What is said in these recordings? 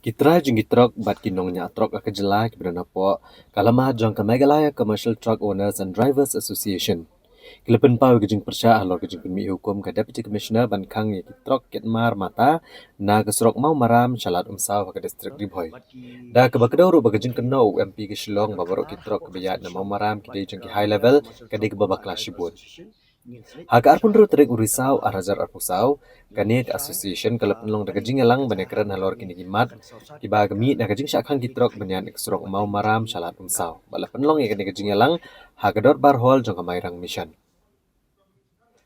Kitra jeng gitrok bat kinong nya trok akajelai keberana po kalama jong ka Meghalaya Commercial Truck Owners and Drivers Association. Kilepen pau gejing persya alor gejing penmi hukum ka Deputy Commissioner ban kang ye kitrok kitmar mata na kesurok mau maram shalat umsaw ka distrik Ribhoy. Da ke bakadoro bagajing keno MP ke Shillong babarok kitrok kebayat na mau maram kidai jeng ki high level kadai ke babak lasibut. Hagar pun ru terik urisau arajar arpusau kanik association kalau penlong daga jingelang banekran halor kini gimat kiba gemi daga jing syakhan gitrok banyan iksurok mau maram shalat umsau bala penlong ya kanik jingelang hagador barhol jong kamairang mission.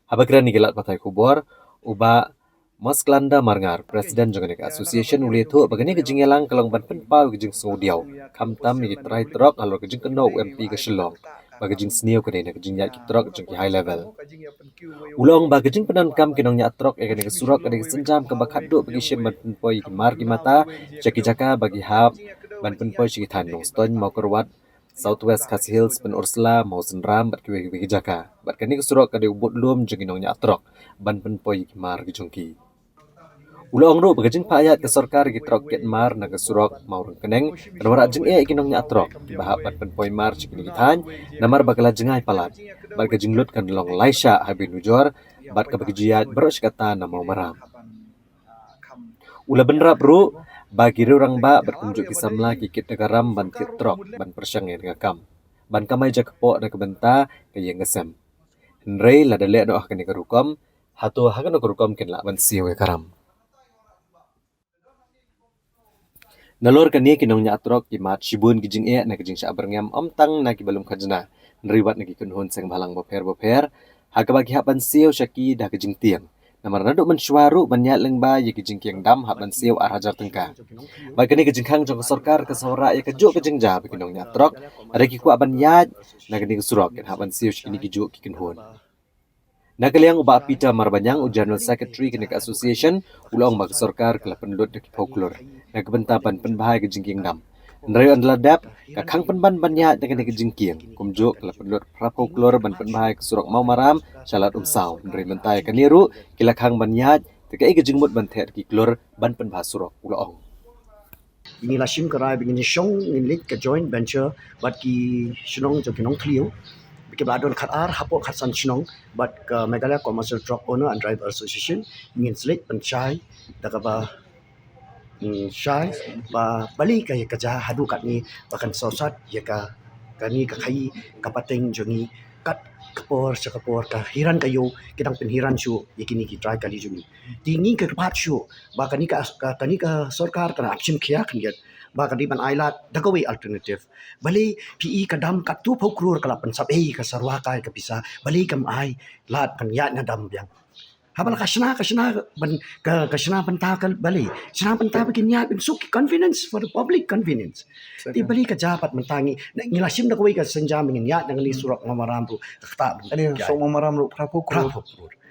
Habagran ni gelat patai kubor uba Masklanda Marngar, Presiden jong kanik association uli tu bagani ke jingelang kalong ban penpau gejing saudiau kamtam ni trai trok halor gejing keno MP ke Shillong bagajing senior kadai na gajing yak kitrok jeng ki high level. Ulong bagajing penankam kinong nya trok kadai kesurok kadai senjam ke bakat duk bagi syem ban penpoi ki mar ki mata jaki jaka bagi hab ban penpoi syiki tanong ston mau kerwat Southwest Khasi Hills pen Ursula mau senram bat ki bagi jaka bat kani kesurok kadai ubut lum jeng kinong nya trok ban penpoi ki mar ki jongki. Ulong ro bagajing payat ke sarkar gitrok ket mar na kesurok maurang keneng kanwara jeng kinong nya atrok bahap bat penpoi mar cikini gitan namar bagala jengai palat bat gajing lut kan long laisha habin ujor bat kabagijiat beros kata na mau maram. Ula benra bro bagi orang ba berkunjuk kisamla kikit negaram ban kitrok ban persyang yang ngakam ban kamai jakpo na kebenta kayeng ngesem. Henry la dale no akani karukom hatu hakan karukom ken la ban siwe karam. Nalor kani kinong nya atrok kimat shibun gijing na gijing sya berngam omtang na kibalum khajna nriwat na gikunhun seng balang boper hagabagi hapan siu syaki dah gijing tiang namar naduk mensywaru banyat lengba ye gijing kiang dam hapan siu arajar tengka bagani gijing khang jong sarkar ke sora ye kejuk gijing ja kinong nya atrok ada ki ku banyat na gini surok ken hapan siu syaki gijuk kikunhun. Nakaliang uba pita marbanyang u General Secretary kinik Association ulong mag sarkar kala penlut de folklor nagbentapan penbahay gejingking dam. Nrayo an ladap kakhang penban banya dengan gejingking kumjo kala penlut pra folklor ban penbahay kesurok mau maram salat umsaw nray mentai kaniru kilakhang banya tegai gejingmut ban thet ki klor ban penbah surok ulong. Ini lasim kerai begini syong inlit ke joint venture bat ki shnong jo kinong kliu ke badon khatar hapo khatsan chinong but ke Meghalaya Commercial Truck Owner and Driver Association ingin selit penchai daga ba syai ba bali ka kaja hadu kat ni bahkan sosat ya ka kani ka khai kapateng jongi kat kapor sakapor ka hiran kayo kidang penhiran syu yakini ki try kali jumi tingi ke pat syu ba kani ka sarkar kana action khia khnget ba kadi ban ailat dagawi alternative bali PE kadam katu phokrur kala pensap ka sarwa kai ka bisa bali kam ai lat kan ya na dam yang habal kasna ban kasna penta kal bali kasna penta bikin ya bin suk convenience for the public convenience ti bali ka japat mentangi ngilasim dagawi ka senjam ngin ya dengan li surak mamaram tu kata Ani so mamaram ro prapokur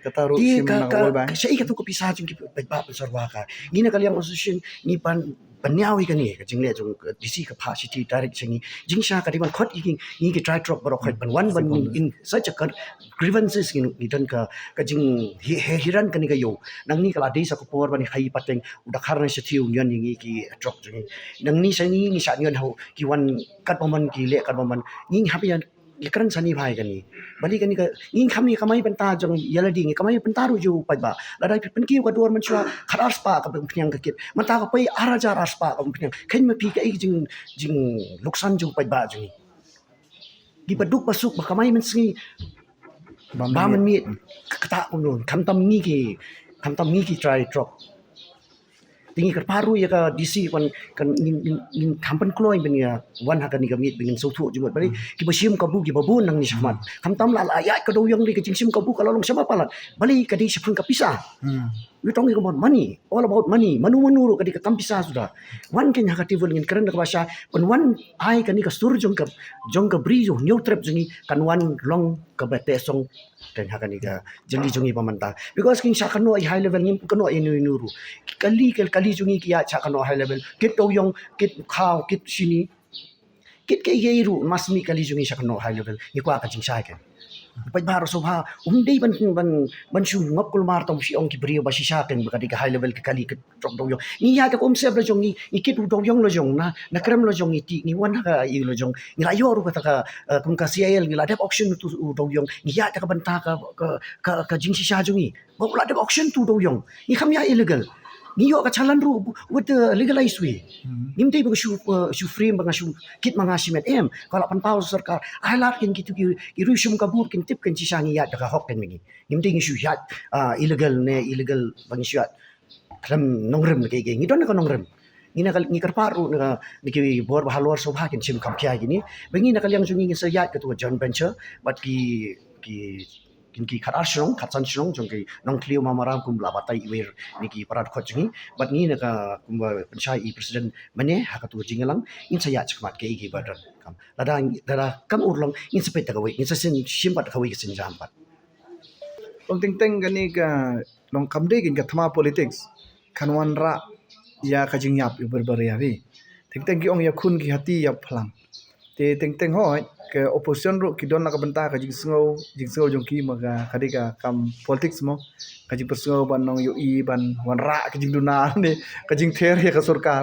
kata ro di sim na ka sai ka tu ko pisah jung ki ba sarwa kai ngina kali yang association ni pan penyawi kan ni jing le jung DC capacity direct jingi jingsha ka diman khot iking ni ki try drop baro khot ban one ban in such a grievances in idan ka jing hiran kan ni ka yo nang ni kala dei sa ko por ban khai pateng udakhar na sethi union ni ki drop jingi nang ni sa ni sa nyon ho ki wan kat paman ki le kat paman ni hapian ikran sani bhai kani bali kani ka ngin khami kamai penta jong yaladi ngi kamai penta ru ju pai ba ladai penki ka dor man chua kharar spa ka pnyang ka kit mata ka pai araja raspa ka pnyang khen ma pi ka jing luksan ju pai ba jing di paduk pasuk ba kamai man singi ba man mi kata kun kam tam ni ki try drop tinggi kat paru ya ka DC kan in kampan kloy ben ya wan hakan ni gamit bengin sautu jumot bari ki basim kabu ki babun nang ni sahmat kam tam la ayat ka doyang di ka jingsim kabu kalong sama palat bali ka di sipun ka pisah we talking about money all about money manu ka di ka kampisa sudah wan ken hakati vol ngin keren ka basha pen wan ai ka ni ka sur jong ka brijo new trip jongi kan wan long ka bate song kan hakan ni ka jengi jongi pamanta because king sakano ai high level ngin kano ai nuru kali jungi kia chakano high level kit doyong kit khao kit sini kit ke yeru masmi kali jungi chakano high level ni kwa ka jing sai kan Pai baro sobha umdei ban shu ngap kul mar tong shi ong ki brio ba shi sha ken ba ka high level ka kali ka drop dong yong ni ya ka om se bra jong ni kit dong yong lo jong na kram lo jong ti ni wan ka i lo jong ni la yor ka ka kum ka CIL ni la dep auction tu dong yong ni ya ka ban ta ka jing shi sha jong ni ba la dep auction tu dong yong ni kham ya illegal ni yo ka chalan ru with the legalized way nim te ba shu frame ba shu kit mga simet kalau pan pau sarkar ai lat ken kitu ki ru shum kabur ken tip ken chisangi ya ka hok ken mingi nim te shu ya illegal bang shu kram nongrem ke ni don ka nongrem ni na ni karparu na ni ki bor ba halwar so ken chim kam kya gini bengi na kalyang jungi sa ya ka tu joint venture but ki khatar shrong khatsan shrong jong ki nong klio mamaram kum la batai wer ni ki parat khot jingi but ni na ka kum panchai I president mane ha ka tu jingalang in sa ya chakmat ke ki badar kam lada kam urlong in sa peta ka we in sa sin shimpat ka we sin jampat Long ting gani ka long kamde gin ka thama politics kanwan ra ya ka jing yap ber ya vi ting ki ong ya khun ki hati ya phalang te ting hoi ke opposition ro ki don na ka benta ka jing sngo jong ki ma ka khadi ka kam politics mo ka jing persngo ban nong yo I ban wan ra ka jing duna ne ka jing ther ya ka sarkar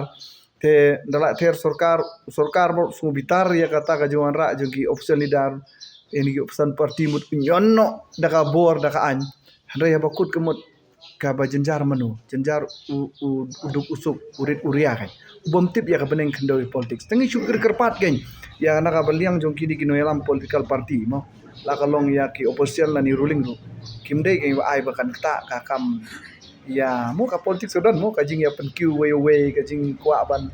te dala ther sarkar mo su bitar ya kata ka jing wan ra jong ki opposition leader ini opposition parti mut nyonno daka bor daka an handa ya bakut kemut ka ba jenjar manu jenjar uduk usuk urit uria kan bom tip ya ka beneng kendo politics tengi syukur kerpat kan ya na ka baliang jong kidi kino yalam political party mo la ka long ya ki opposition la ni ruling ro kimde kai ai ba kan ta ka kam ya mo ka politics sodan mo ka jing ya pen kiu we ka jing kwa ban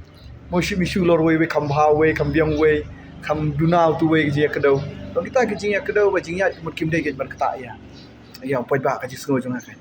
mo shi mi shu lor we kam bha we kam biang we kam dunau tu we je kedau Kalau kita ke jing ya kedau ba jing ya mut kimde ke ban ta ya poi ba ka ji sngo jong ha kai